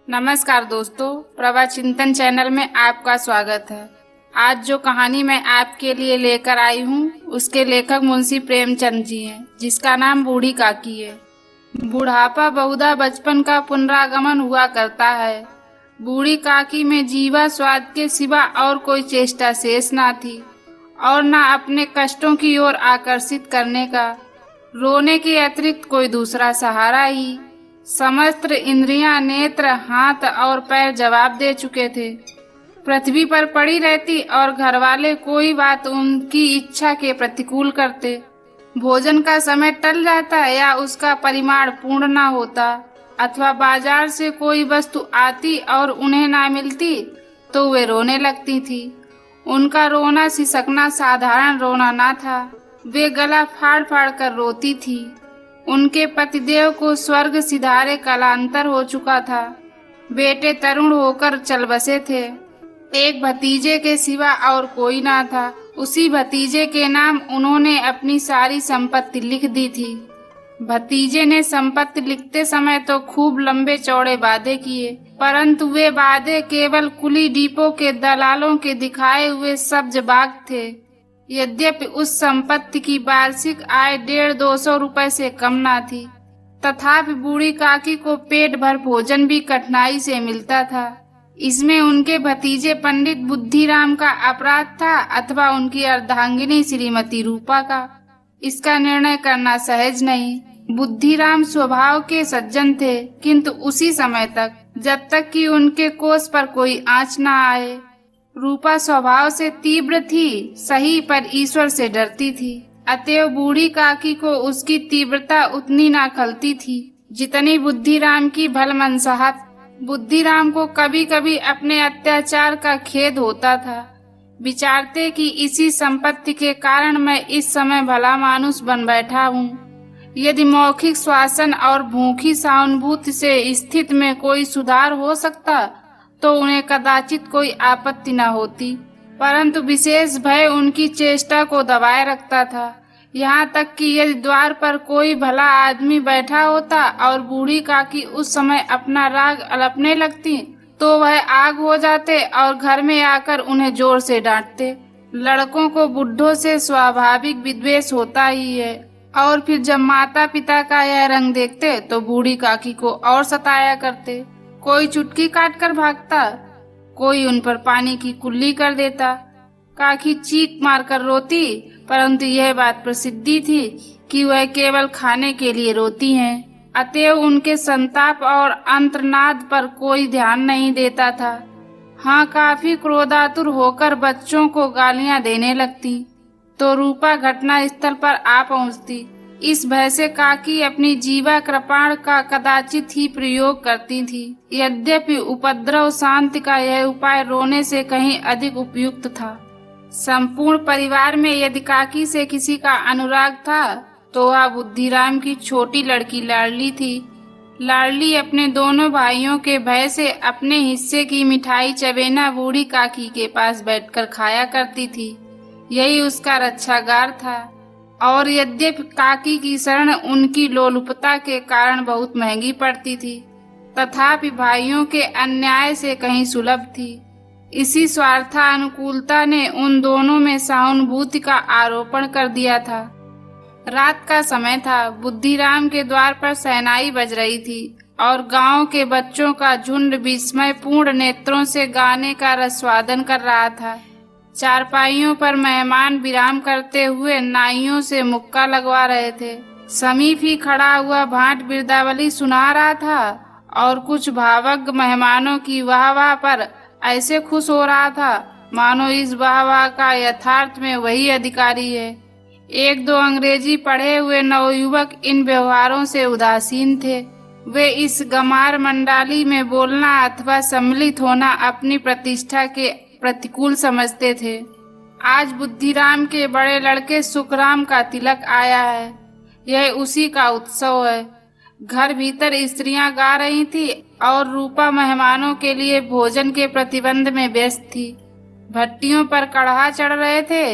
नमस्कार दोस्तों, प्रभा चिंतन चैनल में आपका स्वागत है। आज जो कहानी मैं आपके लिए लेकर आई हूँ उसके लेखक मुंशी प्रेमचंद जी हैं, जिसका नाम बूढ़ी काकी है। बुढ़ापा बहुधा बचपन का पुनरागमन हुआ करता है। बूढ़ी काकी में जीवा स्वाद के सिवा और कोई चेष्टा शेष ना थी और ना अपने कष्टों की ओर आकर्षित करने का। रोने के अतिरिक्त कोई दूसरा सहारा ही। समस्त इंद्रियां, नेत्र, हाथ और पैर जवाब दे चुके थे। पृथ्वी पर पड़ी रहती और घरवाले कोई बात उनकी इच्छा के प्रतिकूल करते। भोजन का समय टल जाता या उसका परिमाण पूर्ण ना होता, अथवा बाजार से कोई वस्तु आती और उन्हें ना मिलती तो वे रोने लगती थी। उनका रोना सिसकना साधारण रोना ना था, वे गला फाड़ फाड़ कर रोती थी। उनके पतिदेव को स्वर्ग सिधारे कालांतर हो चुका था। बेटे तरुण होकर चल बसे थे। एक भतीजे के सिवा और कोई ना था। उसी भतीजे के नाम उन्होंने अपनी सारी संपत्ति लिख दी थी। भतीजे ने संपत्ति लिखते समय तो खूब लंबे चौड़े वादे किए, परंतु वे वादे केवल कुली डिपो के दलालों के दिखाए हुए सब्ज बाग थे। यद्यपि उस संपत्ति की वार्षिक आय 150-200 रुपए से कम ना थी, तथापि बूढ़ी काकी को पेट भर भोजन भी कठिनाई से मिलता था। इसमें उनके भतीजे पंडित बुद्धिराम का अपराध था अथवा उनकी अर्धांगिनी श्रीमती रूपा का, इसका निर्णय करना सहज नहीं। बुद्धिराम स्वभाव के सज्जन थे, किंतु उसी समय तक, जब तक कि उनके कोष पर कोई आंच न आए। रूपा स्वभाव से तीव्र थी, सही, पर ईश्वर से डरती थी। अतएव बूढ़ी काकी को उसकी तीव्रता उतनी ना खलती थी जितनी बुद्धिराम की भलमनसाहत। बुद्धिराम को कभी कभी अपने अत्याचार का खेद होता था। विचारते कि इसी संपत्ति के कारण मैं इस समय भला मानुष बन बैठा हूँ। यदि मौखिक श्वासन और भूखी सहानुभूति से स्थिति में कोई सुधार हो सकता तो उन्हें कदाचित कोई आपत्ति न होती, परंतु विशेष भय उनकी चेष्टा को दबाए रखता था। यहाँ तक कि यदि द्वार पर कोई भला आदमी बैठा होता और बूढ़ी काकी उस समय अपना राग अलपने लगती तो वह आग हो जाते और घर में आकर उन्हें जोर से डांटते। लड़कों को बुढ़ों से स्वाभाविक विद्वेष होता ही है, और फिर जब माता पिता का यह रंग देखते तो बूढ़ी काकी को और सताया करते। कोई चुटकी काट कर भागता, कोई उन पर पानी की कुल्ली कर देता। काकी चीख मार कर रोती, परंतु यह बात प्रसिद्धि थी कि वह केवल खाने के लिए रोती हैं। अतएव उनके संताप और अंतर्नाद पर कोई ध्यान नहीं देता था। हाँ, काफी क्रोधातुर होकर बच्चों को गालियां देने लगती तो रूपा घटना स्थल पर आ पहुंचती। इस भय से काकी अपनी जीवा कृपाण का कदाचित ही प्रयोग करती थी। यद्यपि उपद्रव शांति का यह उपाय रोने से कहीं अधिक उपयुक्त था। संपूर्ण परिवार में यदि काकी से किसी का अनुराग था तो वह बुद्धिराम की छोटी लड़की लाडली थी। लाडली अपने दोनों भाइयों के भय से अपने हिस्से की मिठाई चबेना बूढ़ी काकी के पास बैठकर खाया करती थी। यही उसका रक्षागार था। और यद्यपि काकी की शरण उनकी लोलुपता के कारण बहुत महंगी पड़ती थी, तथापि भाइयों के अन्याय से कहीं सुलभ थी। इसी स्वार्थानुकूलता ने उन दोनों में सहानुभूति का आरोपण कर दिया था। रात का समय था। बुद्धिराम के द्वार पर शहनाई बज रही थी और गांव के बच्चों का झुंड विस्मय पूर्ण नेत्रों से गाने का रसवादन कर रहा था। चारपाइयों पर मेहमान विराम करते हुए नाइयों से मुक्का लगवा रहे थे। समीप ही खड़ा हुआ भाट बिरदावली सुना रहा था और कुछ भावज्ञ मेहमानों की वाहवाह पर ऐसे खुश हो रहा था मानो इस वाहवाह का यथार्थ में वही अधिकारी है। एक दो अंग्रेजी पढ़े हुए नवयुवक इन व्यवहारों से उदासीन थे। वे इस गमार मंडाली में बोलना अथवा सम्मिलित होना अपनी प्रतिष्ठा के प्रतिकूल समझते थे। आज बुद्धिराम के बड़े लड़के सुखराम का तिलक आया है। यह उसी का उत्सव है। घर भीतर स्त्रियां गा रही थी और रूपा मेहमानों के लिए भोजन के प्रतिबंध में व्यस्त थी। भट्टियों पर कढ़ा चढ़ रहे थे।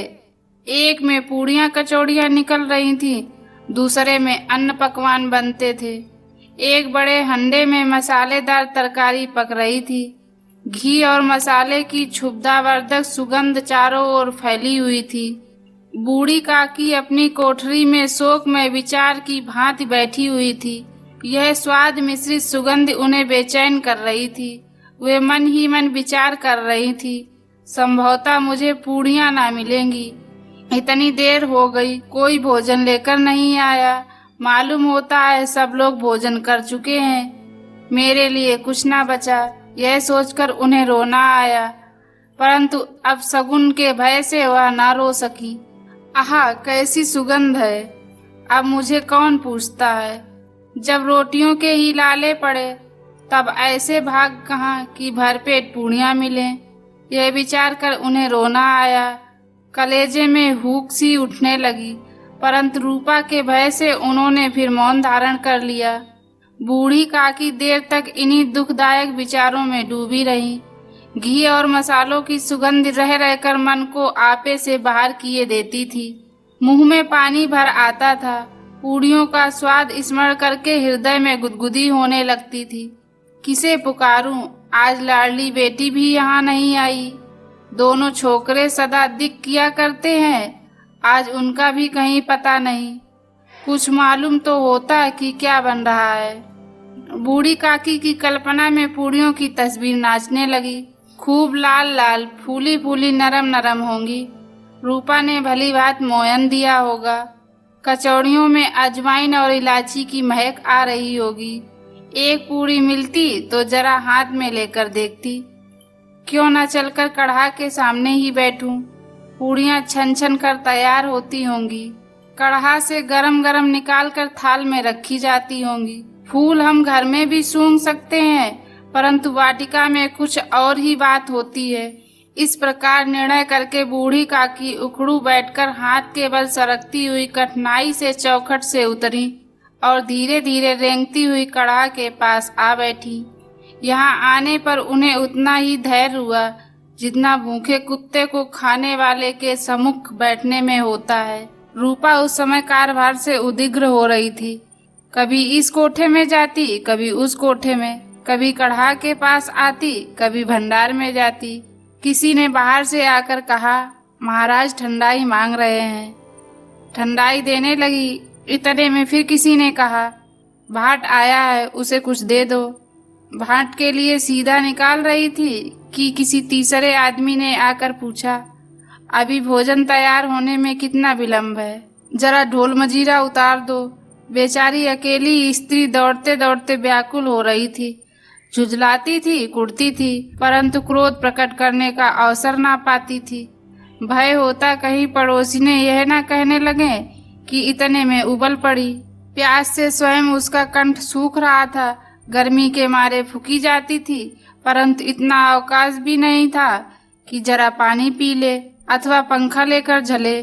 एक में पूड़ियां कचौड़ियां निकल रही थी, दूसरे में अन्न पकवान बनते थे। एक बड़े हंडे में मसालेदार तरकारी पक रही थी। घी और मसाले की क्षुब्धावर्धक सुगंध चारों ओर फैली हुई थी। बूढ़ी काकी अपनी कोठरी में शोक में विचार की भांति बैठी हुई थी। यह स्वाद मिश्रित सुगंध उन्हें बेचैन कर रही थी। वे मन ही मन विचार कर रही थी, संभवतः मुझे पूड़ियां ना मिलेंगी। इतनी देर हो गई, कोई भोजन लेकर नहीं आया। मालूम होता है सब लोग भोजन कर चुके हैं, मेरे लिए कुछ ना बचा। यह सोचकर उन्हें रोना आया, परंतु अब शगुन के भय से वह ना रो सकी। आहा, कैसी सुगंध है! अब मुझे कौन पूछता है। जब रोटियों के ही लाले पड़े तब ऐसे भाग कहाँ कि भरपेट पूड़ियां मिलें। यह विचार कर उन्हें रोना आया। कलेजे में हुक सी उठने लगी, परंतु रूपा के भय से उन्होंने फिर मौन धारण कर लिया। बूढ़ी काकी देर तक इन्हीं दुखदायक विचारों में डूबी रही। घी और मसालों की सुगंध रह रहकर मन को आपे से बाहर किए देती थी। मुंह में पानी भर आता था। पूड़ियों का स्वाद स्मरण करके हृदय में गुदगुदी होने लगती थी। किसे पुकारूं? आज लाडली बेटी भी यहाँ नहीं आई। दोनों छोकरे सदा दिक किया करते हैं, आज उनका भी कहीं पता नहीं। कुछ मालूम तो होता कि क्या बन रहा है। बूढ़ी काकी की कल्पना में पूड़ियों की तस्वीर नाचने लगी। खूब लाल लाल, फूली फूली, नरम नरम होंगी। रूपा ने भली बात मोयन दिया होगा। कचौड़ियों में अजवाइन और इलायची की महक आ रही होगी। एक पूड़ी मिलती तो जरा हाथ में लेकर देखती। क्यों न चलकर कढ़ा के सामने ही बैठूं। पूड़ियां छन छन कर तैयार होती होंगी। कढ़ा से गरम गरम निकाल कर थाल में रखी जाती होंगी। फूल हम घर में भी सूंघ सकते हैं, परंतु वाटिका में कुछ और ही बात होती है। इस प्रकार निर्णय करके बूढ़ी काकी उखड़ू बैठकर हाथ के बल सरकती हुई कठिनाई से चौखट से उतरी और धीरे धीरे रेंगती हुई कढ़ा के पास आ बैठी। यहाँ आने पर उन्हें उतना ही धैर्य हुआ जितना भूखे कुत्ते को खाने वाले के सम्मुख बैठने में होता है। रूपा उस समय कार्यभार से उदिग्र हो रही थी। कभी इस कोठे में जाती, कभी उस कोठे में, कभी कढ़ा के पास आती, कभी भंडार में जाती। किसी ने बाहर से आकर कहा, महाराज ठंडाई मांग रहे हैं। ठंडाई देने लगी। इतने में फिर किसी ने कहा, भाट आया है, उसे कुछ दे दो। भाट के लिए सीधा निकाल रही थी कि किसी तीसरे आदमी ने आकर पूछा, अभी भोजन तैयार होने में कितना विलंब है, जरा ढोल मजीरा उतार दो। बेचारी अकेली स्त्री दौड़ते दौड़ते व्याकुल हो रही थी। झुझलाती थी, कुड़ती थी, परंतु क्रोध प्रकट करने का अवसर ना पाती थी। भय होता कहीं पड़ोसी ने यह ना कहने लगे कि इतने में उबल पड़ी। प्यास से स्वयं उसका कंठ सूख रहा था, गर्मी के मारे फूकी जाती थी, परंतु इतना अवकाश भी नहीं था कि जरा पानी पी ले अथवा पंखा लेकर झले।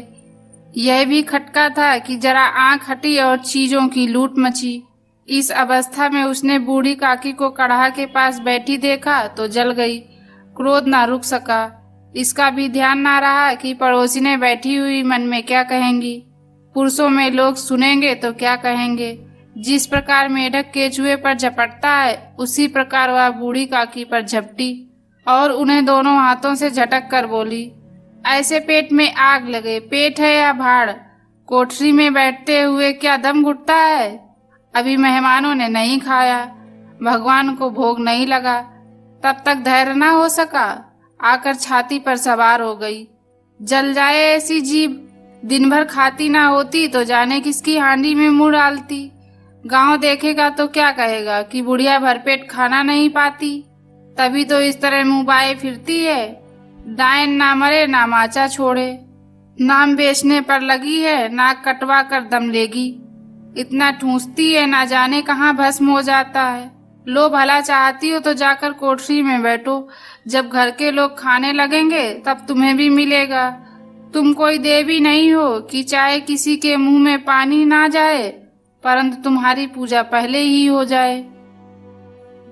यह भी खटका था कि जरा आंख हटी और चीजों की लूट मची। इस अवस्था में उसने बूढ़ी काकी को कढ़ा के पास बैठी देखा तो जल गई। क्रोध ना रुक सका। इसका भी ध्यान ना रहा कि पड़ोसी ने बैठी हुई मन में क्या कहेंगी। पुरुषों में लोग सुनेंगे तो क्या कहेंगे। जिस प्रकार मेढक केचुए पर झपटता है, उसी प्रकार वह बूढ़ी काकी पर झपटी और उन्हें दोनों हाथों से झटक कर बोली, ऐसे पेट में आग लगे, पेट है या भाड़, कोठरी में बैठते हुए क्या दम घुटता है। अभी मेहमानों ने नहीं खाया, भगवान को भोग नहीं लगा, तब तक धैर्य न हो सका, आकर छाती पर सवार हो गई। जल जाए ऐसी जीभ, दिन भर खाती ना होती तो जाने किसकी हांडी में मुंह डालती। गांव देखेगा तो क्या कहेगा कि बुढ़िया भरपेट खाना नहीं पाती, तभी तो इस तरह मुंह बाए फिरती है। डायन ना मरे ना माचा छोड़े, नाम बेचने पर लगी है, नाक कटवा कर दम लेगी। इतना ठूंसती है, ना जाने कहाँ भस्म हो जाता है। लो भला चाहती हो तो जाकर कोठरी में बैठो, जब घर के लोग खाने लगेंगे तब तुम्हें भी मिलेगा। तुम कोई देवी नहीं हो कि चाहे किसी के मुंह में पानी ना जाए, परंतु तुम्हारी पूजा पहले ही हो जाए।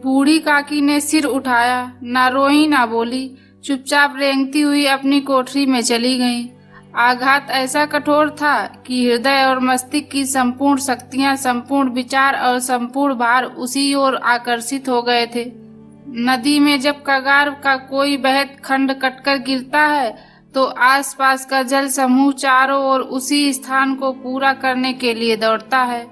बूढ़ी काकी ने सिर उठाया, ना रोई ना बोली, चुपचाप रेंगती हुई अपनी कोठरी में चली गई। आघात ऐसा कठोर था कि हृदय और मस्तिष्क की संपूर्ण शक्तियां, संपूर्ण विचार और संपूर्ण भार उसी ओर आकर्षित हो गए थे। नदी में जब कगार का कोई बहत खंड कटकर गिरता है तो आसपास का जल समूह चारों ओर उसी स्थान को पूरा करने के लिए दौड़ता है।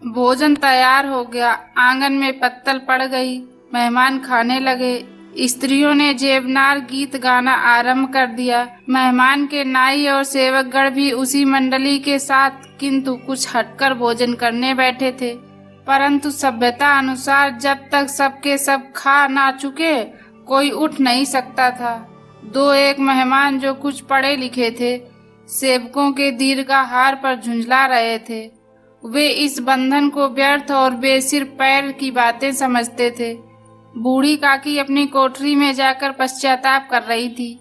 भोजन तैयार हो गया, आंगन में पत्तल पड़ गई, मेहमान खाने लगे। स्त्रियों ने जेबनार गीत गाना आरंभ कर दिया। मेहमान के नाई और सेवकगण भी उसी मंडली के साथ किंतु कुछ हटकर भोजन करने बैठे थे। परंतु सभ्यता अनुसार जब तक सबके सब खा ना चुके कोई उठ नहीं सकता था। दो एक मेहमान जो कुछ पढ़े लिखे थे, सेवकों के दीर्घाहार पर झुंझला रहे थे। वे इस बंधन को व्यर्थ और बेसिर पैर की बातें समझते थे। बूढ़ी काकी अपनी कोठरी में जाकर पश्चाताप कर रही थी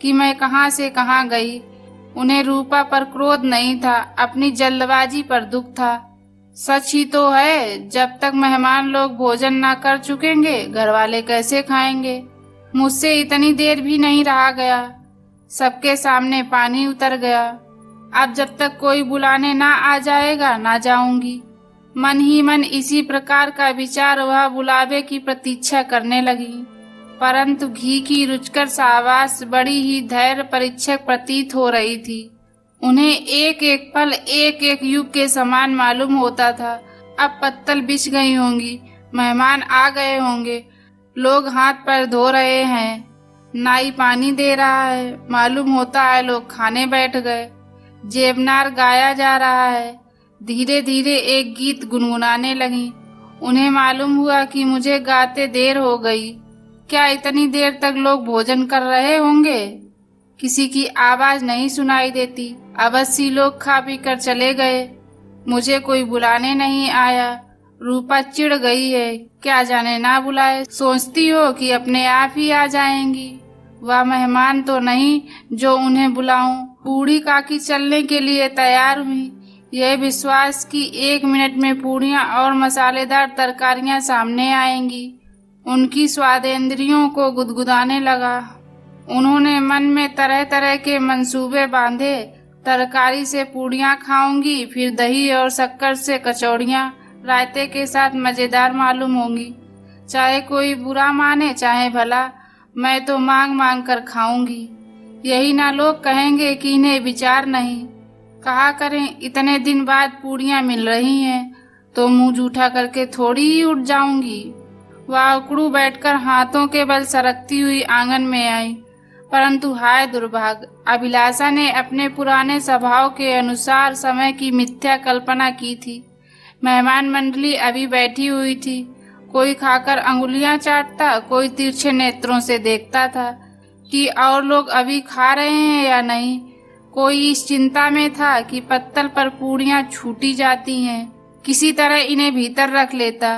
कि मैं कहां से कहां गई। उन्हें रूपा पर क्रोध नहीं था, अपनी जल्दबाजी पर दुख था। सच ही तो है, जब तक मेहमान लोग भोजन ना कर चुकेंगे घर वाले कैसे खाएंगे। मुझसे इतनी देर भी नहीं रहा गया, सबके सामने पानी उतर गया। अब जब तक कोई बुलाने ना आ जाएगा ना जाऊंगी। मन ही मन इसी प्रकार का विचार वह बुलावे की प्रतीक्षा करने लगी। परंतु घी की रुचकर साबास बड़ी ही धैर्य परीक्षक प्रतीत हो रही थी। उन्हें एक एक पल एक एक युग के समान मालूम होता था। अब पत्तल बिछ गई होंगी, मेहमान आ गए होंगे, लोग हाथ पैर धो रहे हैं, नाई पानी दे रहा है, मालूम होता है लोग खाने बैठ गए। जेबनार गाया जा रहा है। धीरे धीरे एक गीत गुनगुनाने लगी। उन्हें मालूम हुआ कि मुझे गाते देर हो गई। क्या इतनी देर तक लोग भोजन कर रहे होंगे? किसी की आवाज नहीं सुनाई देती। अवश्य लोग खा पी कर चले गए। मुझे कोई बुलाने नहीं आया। रूपा चिढ़ गई है, क्या जाने ना बुलाए, सोचती हो कि अपने आप ही आ जाएंगी। वह मेहमान तो नहीं जो उन्हें बुलाऊं। बूढ़ी काकी चलने के लिए तैयार हुई, यह विश्वास कि 1 मिनट में पूड़ियाँ और मसालेदार तरकारियाँ सामने आएंगी। उनकी स्वादेंद्रियों को गुदगुदाने लगा। उन्होंने मन में तरह तरह के मंसूबे बांधे। तरकारी से पूड़ियाँ खाऊंगी, फिर दही और शक्कर से कचौड़ियाँ रायते के साथ मजेदार मालूम होंगी। चाहे कोई बुरा माने चाहे भला, मैं तो मांग मांग कर खाऊंगी। यही ना लोग कहेंगे कि इन्हें विचार नहीं। कहा करें, इतने दिन बाद पूड़ियाँ मिल रही हैं तो मुंह जूठा करके थोड़ी ही उठ जाऊंगी। वह उकड़ू बैठकर हाथों के बल सरकती हुई आंगन में आई। परंतु हाय दुर्भाग्य, अभिलाषा ने अपने पुराने स्वभाव के अनुसार समय की मिथ्या कल्पना की थी। मेहमान मंडली अभी बैठी हुई थी। कोई खाकर अंगुलियां चाटता, कोई तिरछे नेत्रों से देखता था कि और लोग अभी खा रहे हैं या नहीं। कोई इस चिंता में था कि पत्तल पर पूड़ियां छूटी जाती हैं, किसी तरह इन्हें भीतर रख लेता।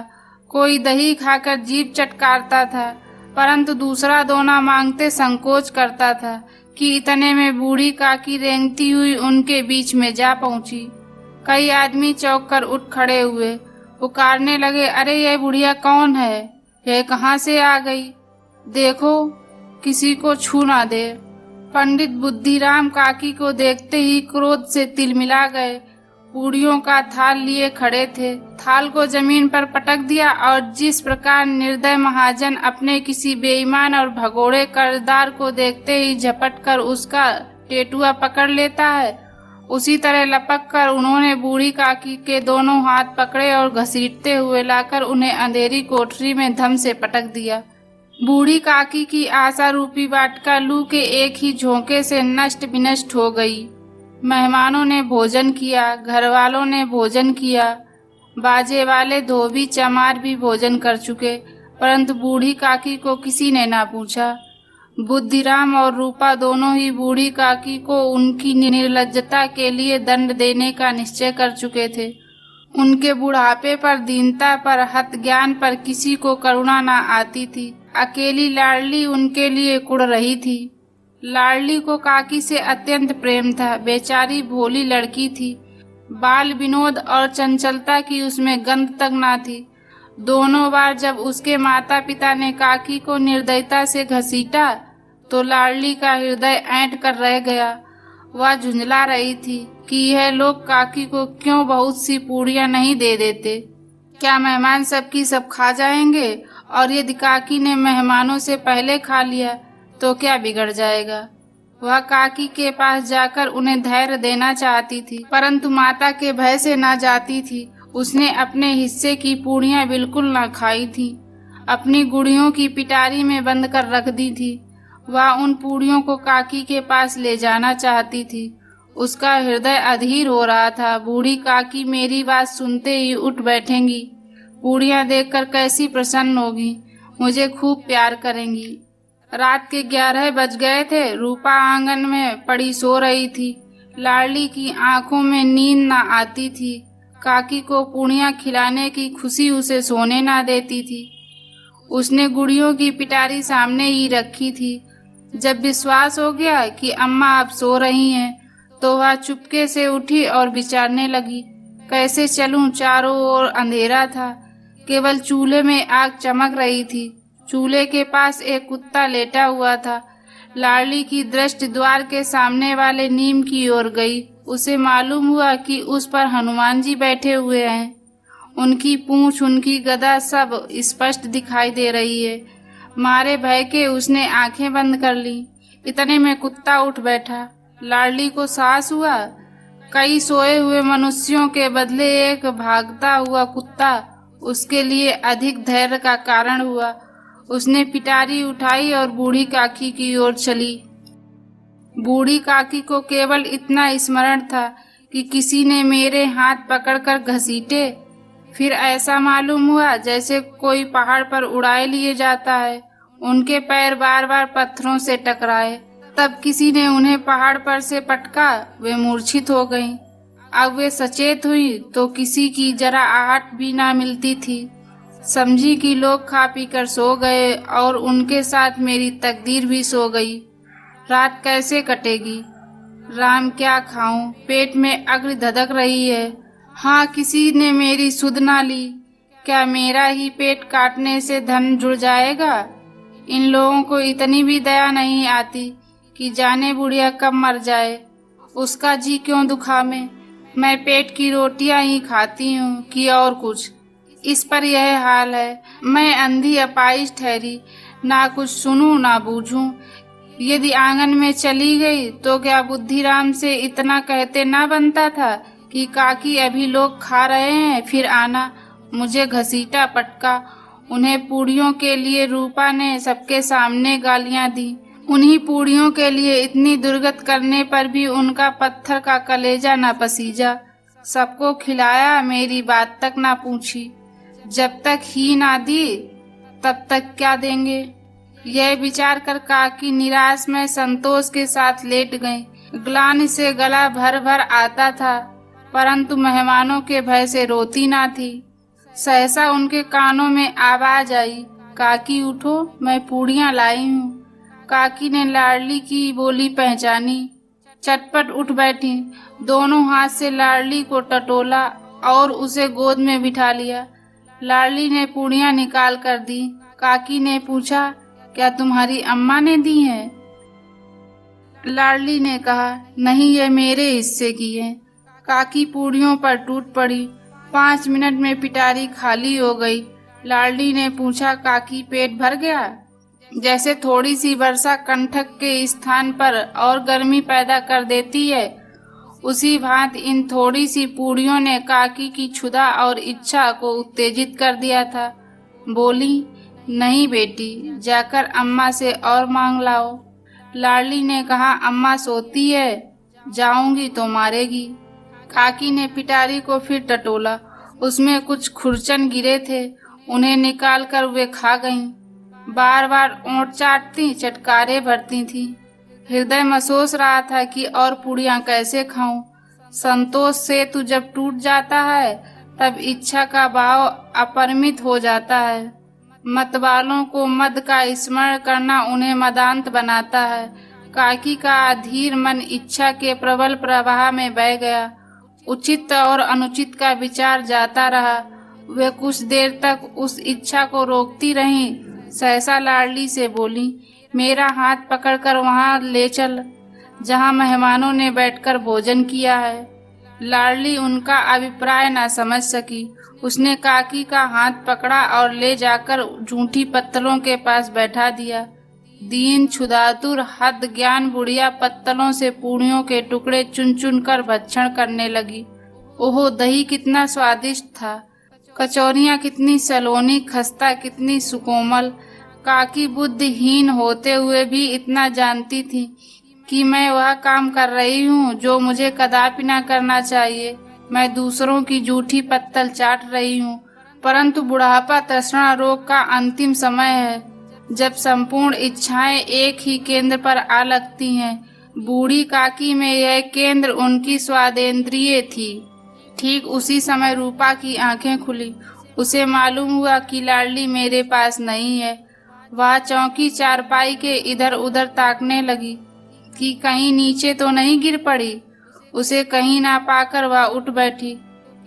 कोई दही खाकर जीभ चटकारता था, परंतु दूसरा दोना मांगते संकोच करता था कि इतने में बूढ़ी काकी रेंगती हुई उनके बीच में जा पहुंची। कई आदमी चौंक कर उठ खड़े हुए, पुकारने लगे, अरे यह बुढ़िया कौन है? यह कहाँ से आ गई? देखो किसी को छू ना दे। पंडित बुद्धिराम काकी को देखते ही क्रोध से तिलमिला गए। पूड़ियों का थाल लिए खड़े थे, थाल को जमीन पर पटक दिया और जिस प्रकार निर्दय महाजन अपने किसी बेईमान और भगोड़े कर्जदार को देखते ही झपट कर उसका टेटुआ पकड़ लेता है, उसी तरह लपक कर उन्होंने बूढ़ी काकी के दोनों हाथ पकड़े और घसीटते हुए लाकर उन्हें अंधेरी कोठरी में धम से पटक दिया। बूढ़ी काकी की आशा रूपी वाटिका लू के एक ही झोंके से नष्ट विनष्ट हो गई। मेहमानों ने भोजन किया, घर वालों ने भोजन किया, बाजे वाले धोबी चमार भी भोजन कर चुके, परंतु बूढ़ी काकी को किसी ने ना पूछा। बुद्धिराम और रूपा दोनों ही बूढ़ी काकी को उनकी निर्लज्जता के लिए दंड देने का निश्चय कर चुके थे। उनके बुढ़ापे पर, दीनता पर, हत ज्ञान पर किसी को करुणा ना आती थी। अकेली लाडली उनके लिए कुढ़ रही थी। लाडली को काकी से अत्यंत प्रेम था। बेचारी भोली लड़की थी, बाल विनोद और चंचलता की उसमें गंध तक ना थी। दोनों बार जब उसके माता पिता ने काकी को निर्दयता से घसीटा तो लाडली का हृदय ऐंठ कर रह गया। वह झुंझला रही थी कि यह लोग काकी को क्यों बहुत सी पूड़ियां नहीं दे देते। क्या मेहमान सबकी सब खा जाएंगे, और यदि काकी ने मेहमानों से पहले खा लिया तो क्या बिगड़ जाएगा। वह काकी के पास जाकर उन्हें धैर्य देना चाहती थी, परंतु माता के भय से ना जाती थी। उसने अपने हिस्से की पूड़ियां बिल्कुल ना खाई थी, अपनी गुड़ियों की पिटारी में बंद कर रख दी थी। वह उन पूड़ियों को काकी के पास ले जाना चाहती थी। उसका हृदय अधीर हो रहा था। बूढ़ी काकी मेरी बात सुनते ही उठ बैठेंगी, पूड़ियां देखकर कैसी प्रसन्न होगी, मुझे खूब प्यार करेंगी। रात के 11 बज गए थे। रूपा आंगन में पड़ी सो रही थी। लाडली की आंखों में नींद ना आती थी। काकी को पूड़ियां खिलाने की खुशी उसे सोने ना देती थी। उसने गुड़ियों की पिटारी सामने ही रखी थी। जब विश्वास हो गया कि अम्मा अब सो रही हैं, तो वह चुपके से उठी और विचारने लगी, कैसे चलूं। चारों ओर अंधेरा था, केवल चूल्हे में आग चमक रही थी। चूल्हे के पास एक कुत्ता लेटा हुआ था। लाडली की दृष्टि द्वार के सामने वाले नीम की ओर गई। उसे मालूम हुआ कि उस पर हनुमान जी बैठे हुए हैं। उनकी पूंछ, उनकी गदा सब स्पष्ट दिखाई दे रही है। मारे भय के उसने आंखें बंद कर ली। इतने में कुत्ता उठ बैठा। लाडली को साहस हुआ। कई सोए हुए मनुष्यों के बदले एक भागता हुआ कुत्ता उसके लिए अधिक धैर्य का कारण हुआ। उसने पिटारी उठाई और बूढ़ी काकी की ओर चली। बूढ़ी काकी को केवल इतना स्मरण था कि किसी ने मेरे हाथ पकड़कर घसीटे। फिर ऐसा मालूम हुआ जैसे कोई पहाड़ पर उड़ाए लिए जाता है। उनके पैर बार बार पत्थरों से टकराए। तब किसी ने उन्हें पहाड़ पर से पटका। वे मूर्छित हो गईं। अब वे सचेत हुई तो किसी की जरा आहट भी ना मिलती थी। समझी कि लोग खा पी कर सो गए और उनके साथ मेरी तकदीर भी सो गई। रात कैसे कटेगी, राम क्या खाऊं, पेट में अग्नि धधक रही है। हाँ, किसी ने मेरी सुध ना ली। क्या मेरा ही पेट काटने से धन जुड़ जाएगा। इन लोगों को इतनी भी दया नहीं आती कि जाने बुढ़िया कब मर जाए, उसका जी क्यों दुखावे। मैं पेट की रोटियां ही खाती हूँ कि और कुछ। इस पर यह हाल है। मैं अंधी अपाहिज ठहरी, ना कुछ सुनूं ना बूझूं। यदि आंगन में चली गई तो क्या बुद्धिराम से इतना कहते ना बनता था कि काकी अभी लोग खा रहे हैं, फिर आना। मुझे घसीटा पटका। उन्हें पूड़ियों के लिए रूपा ने सबके सामने गालियां दी। उन्हीं पूड़ियों के लिए इतनी दुर्गत करने पर भी उनका पत्थर का कलेजा न पसीजा। सबको खिलाया, मेरी बात तक ना पूछी। जब तक ही ना दी तब तक क्या देंगे। यह विचार कर काकी निराश में संतोष के साथ लेट गई। ग्लानि से गला भर भर आता था, परंतु मेहमानों के भय से रोती ना थी। सहसा उनके कानों में आवाज आई, काकी उठो, मैं पूड़ियां लाई हूँ। काकी ने लाडली की बोली पहचानी। चटपट उठ बैठी। दोनों हाथ से लाडली को टटोला और उसे गोद में बिठा लिया। लाडली ने पूड़ियां निकाल कर दी। काकी ने पूछा, क्या तुम्हारी अम्मा ने दी हैं? लाडली ने कहा, नहीं, ये मेरे हिस्से की है। काकी पूड़ियों पर टूट पड़ी। 5 मिनट में पिटारी खाली हो गई। लाडली ने पूछा, काकी पेट भर गया? जैसे थोड़ी सी वर्षा कंठक के स्थान पर और गर्मी पैदा कर देती है, उसी भांति इन थोड़ी सी पूड़ियों ने काकी की क्षुधा और इच्छा को उत्तेजित कर दिया था। बोली, नहीं बेटी, जाकर अम्मा से और मांग लाओ। लाडली ने कहा, अम्मा सोती है, जाऊंगी तो मारेगी। काकी ने पिटारी को फिर टटोला। उसमें कुछ खुरचन गिरे थे, उन्हें निकालकर वे खा गईं। बार बार ओंठ चाटती, चटकारे भरती थी। हृदय महसूस रहा था कि और पूड़ियां कैसे खाऊं। संतोष सेतु जब टूट जाता है तब इच्छा का भाव अपरिमित हो जाता है। मतवालों को मद का स्मरण करना उन्हें मदांत बनाता है। काकी का अधीर मन इच्छा के प्रबल प्रवाह में बह गया। उचित और अनुचित का विचार जाता रहा। वे कुछ देर तक उस इच्छा को रोकती रहीं। सहसा लाडली से बोली, मेरा हाथ पकड़कर वहां ले चल। जहाँ मेहमानों ने बैठकर भोजन किया है। लाडली उनका अभिप्राय न समझ सकी। उसने काकी का हाथ पकड़ा और ले जाकर झूठी पत्तलों के पास बैठा दिया। दीन क्षुधातुर हद ज्ञान बुढ़िया पत्तलों से पूड़ियों के टुकड़े चुन चुन कर भक्षण करने लगी। ओहो, दही कितना स्वादिष्ट था, कचौरियाँ कितनी सलोनी, खस्ता कितनी सुकोमल। काकी बुद्धिहीन होते हुए भी इतना जानती थी कि मैं वह काम कर रही हूँ जो मुझे कदापि न करना चाहिए। मैं दूसरों की जूठी पत्तल चाट रही हूँ। परंतु बुढ़ापा तृष्णा रोग का अंतिम समय है, जब संपूर्ण इच्छाएं एक ही केंद्र पर आ लगती हैं। बूढ़ी काकी में यह केंद्र उनकी स्वादेंद्रिय थी। ठीक उसी समय रूपा की आंखें खुली। उसे मालूम हुआ कि लाडली मेरे पास नहीं है। वह चौकी चारपाई के इधर उधर ताकने लगी कि कहीं नीचे तो नहीं गिर पड़ी। उसे कहीं ना पाकर वह उठ बैठी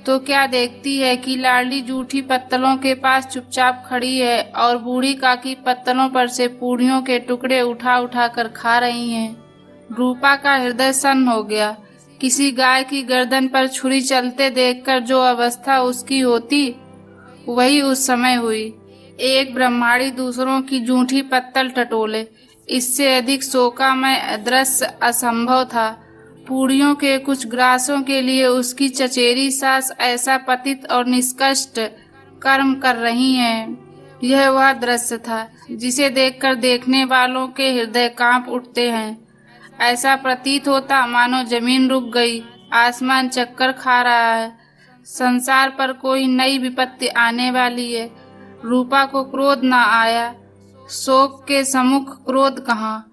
तो क्या देखती है कि लाडली जूठी पत्तलों के पास चुपचाप खड़ी है और बूढ़ी काकी पत्तलों पर से पूड़ियों के टुकड़े उठा उठा कर खा रही हैं। रूपा का हृदय सन्न हो गया। किसी गाय की गर्दन पर छुरी चलते देखकर जो अवस्था उसकी होती, वही उस समय हुई। एक ब्रह्माणी दूसरों की जूठी पत्तल टटोले, इससे अधिक शोकामय दृश्य असंभव था। पूड़ियों के कुछ ग्रासों के लिए उसकी चचेरी सास ऐसा पतित और निष्कष्ट कर्म कर रही हैं। यह वह दृश्य था जिसे देखकर देखने वालों के हृदय कांप उठते हैं। ऐसा प्रतीत होता मानो जमीन रुक गई, आसमान चक्कर खा रहा है, संसार पर कोई नई विपत्ति आने वाली है। रूपा को क्रोध न आया। शोक के सम्मुख क्रोध कहाँ,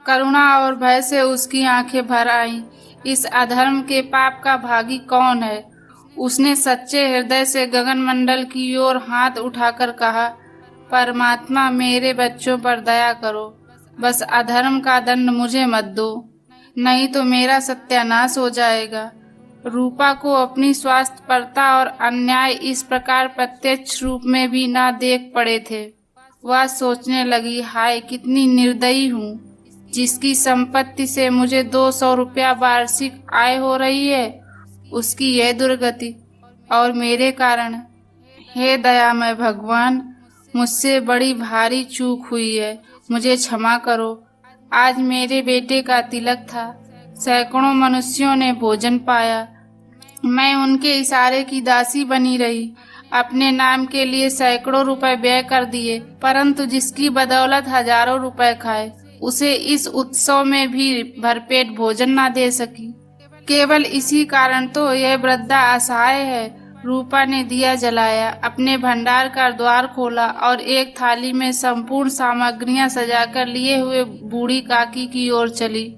करुणा और भय से उसकी आंखें भर आईं। इस अधर्म के पाप का भागी कौन है? उसने सच्चे हृदय से गगन मंडल की ओर हाथ उठाकर कहा, परमात्मा मेरे बच्चों पर दया करो, बस अधर्म का दंड मुझे मत दो, नहीं तो मेरा सत्यानाश हो जाएगा। रूपा को अपनी स्वास्थ्यपरता और अन्याय इस प्रकार प्रत्यक्ष रूप में भी ना देख पड़े थे। वह सोचने लगी, हाय कितनी निर्दयी हूँ, जिसकी संपत्ति से मुझे 200 रुपया वार्षिक आय हो रही है, उसकी यह दुर्गति, और मेरे कारण। हे दयामय भगवान, मुझसे बड़ी भारी चूक हुई है, मुझे क्षमा करो। आज मेरे बेटे का तिलक था, सैकड़ों मनुष्यों ने भोजन पाया, मैं उनके इशारे की दासी बनी रही, अपने नाम के लिए सैकड़ों रुपए व्यय कर दिए, परंतु जिसकी बदौलत हजारों रुपए खाए, उसे इस उत्सव में भी भरपेट भोजन ना दे सकी। केवल इसी कारण तो यह वृद्धा असहाय है। रूपा ने दिया जलाया, अपने भंडार का द्वार खोला और एक थाली में संपूर्ण सामग्रियां सजाकर लिए हुए बूढ़ी काकी की ओर चली।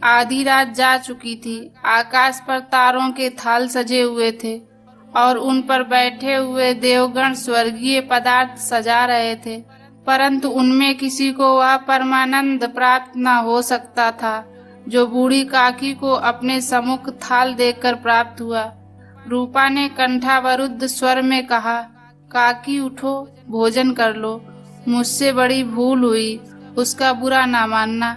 आधी रात जा चुकी थी। आकाश पर तारों के थाल सजे हुए थे और उन पर बैठे हुए देवगण स्वर्गीय पदार्थ सजा रहे थे, परंतु उनमें किसी को वह परमानंद प्राप्त न हो सकता था जो बूढ़ी काकी को अपने सम्मुख थाल देखकर प्राप्त हुआ। रूपा ने कंठावरुद्ध स्वर में कहा, काकी उठो, भोजन कर लो, मुझसे बड़ी भूल हुई, उसका बुरा ना मानना।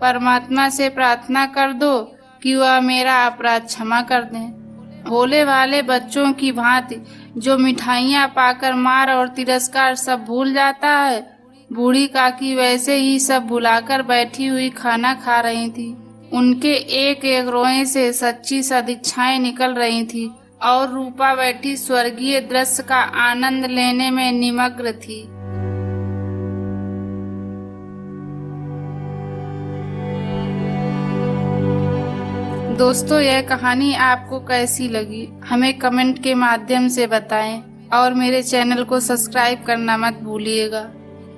परमात्मा से प्रार्थना कर दो कि वह मेरा अपराध क्षमा कर दें। भोले वाले बच्चों की भांति जो मिठाइयाँ पाकर मार और तिरस्कार सब भूल जाता है, बूढ़ी काकी वैसे ही सब भुलाकर बैठी हुई खाना खा रही थी। उनके एक एक रोए से सच्ची सदिच्छाएं निकल रही थी और रूपा बैठी स्वर्गीय दृश्य का आनंद लेने में निमग्न थी। दोस्तों, यह कहानी आपको कैसी लगी हमें कमेंट के माध्यम से बताएं और मेरे चैनल को सब्सक्राइब करना मत भूलिएगा।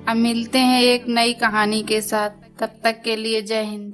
अब मिलते हैं एक नई कहानी के साथ, तब तक के लिए जय हिंद।